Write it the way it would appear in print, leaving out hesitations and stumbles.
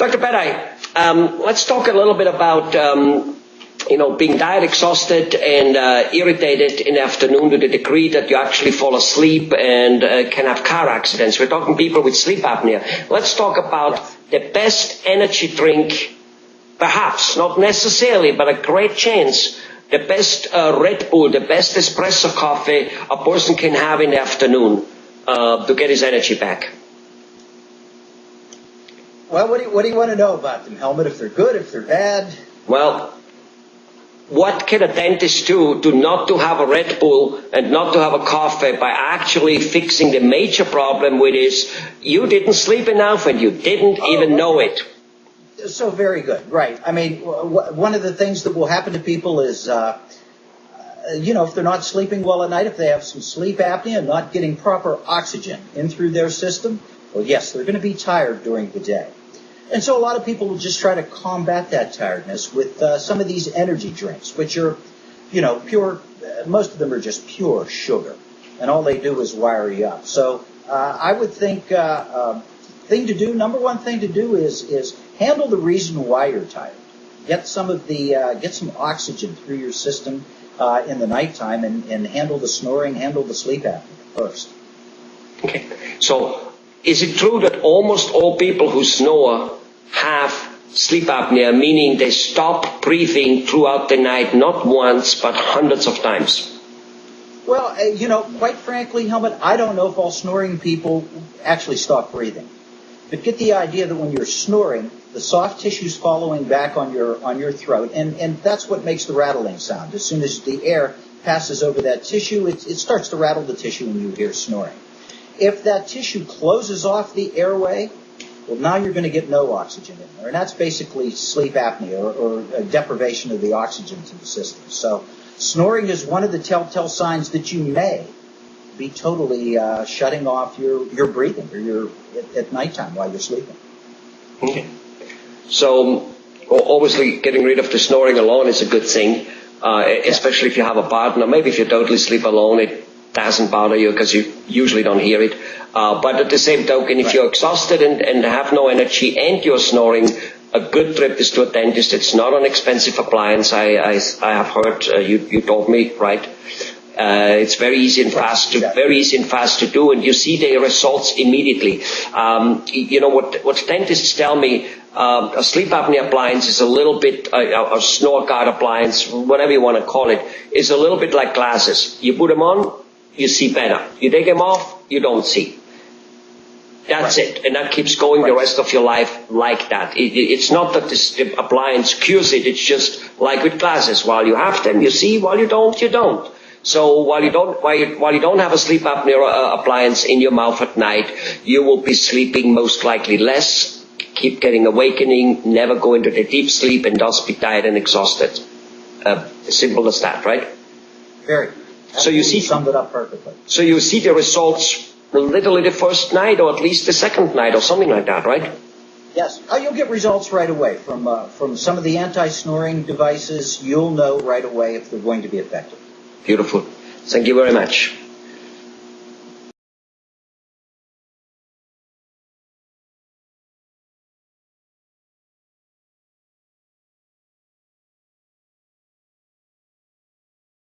Dr. Petti, let's talk a little bit about being tired, exhausted, and irritated in the afternoon to the degree that you actually fall asleep and can have car accidents. We're talking people with sleep apnea. Let's talk about the best energy drink, perhaps, not necessarily, but a great chance, the best Red Bull, the best espresso coffee a person can have in the afternoon to get his energy back. Well, what do you want to know about them, Helmut? If they're good, if they're bad? Well, what can a dentist do to not to have a Red Bull and not to have a coffee by actually fixing the major problem, which is you didn't sleep enough and you didn't even know it? So very good, right. I mean, one of the things that will happen to people is, if they're not sleeping well at night, if they have some sleep apnea and not getting proper oxygen in through their system, well, yes, they're going to be tired during the day. And so a lot of people will just try to combat that tiredness with some of these energy drinks, which are, pure, most of them are just pure sugar. And all they do is wire you up. So I would think number one thing to do is handle the reason why you're tired. Get some oxygen through your system in the nighttime and handle the snoring, handle the sleep apnea first. Okay. So is it true that almost all people who snore have sleep apnea, meaning they stop breathing throughout the night, not once, but hundreds of times? Well, quite frankly, Helmut, I don't know if all snoring people actually stop breathing. But get the idea that when you're snoring, the soft tissue's following back on your throat, and that's what makes the rattling sound. As soon as the air passes over that tissue, it starts to rattle the tissue when you hear snoring. If that tissue closes off the airway, well, now you're going to get no oxygen in there. And that's basically sleep apnea or a deprivation of the oxygen to the system. So snoring is one of the telltale signs that you may be totally shutting off your breathing or at nighttime while you're sleeping. Okay. So obviously getting rid of the snoring alone is a good thing, especially if you have a partner. Maybe if you totally sleep alone, it doesn't bother you because you usually don't hear it. But at the same token, if you're exhausted and have no energy and you're snoring, a good trip is to a dentist. It's not an expensive appliance. I have heard you told me, right? It's very easy and fast to do, and you see the results immediately. What dentists tell me, a sleep apnea appliance is a little bit, a snore guard appliance, whatever you want to call it, is a little bit like glasses. You put them on, you see better. You take them off, you don't see. That's it. And that keeps going the rest of your life like that. It's not that this appliance cures it. It's just like with glasses. While you have them, you see. While you don't, you don't. So while you don't have a sleep apnea appliance in your mouth at night, you will be sleeping most likely less, keep getting awakening, never go into the deep sleep, and thus be tired and exhausted. Simple as that, right? Very. So you summed it up perfectly. So you see the results literally the first night, or at least the second night, or something like that, right? Yes. You'll get results right away from some of the anti-snoring devices. You'll know right away if they're going to be effective. Beautiful. Thank you very much.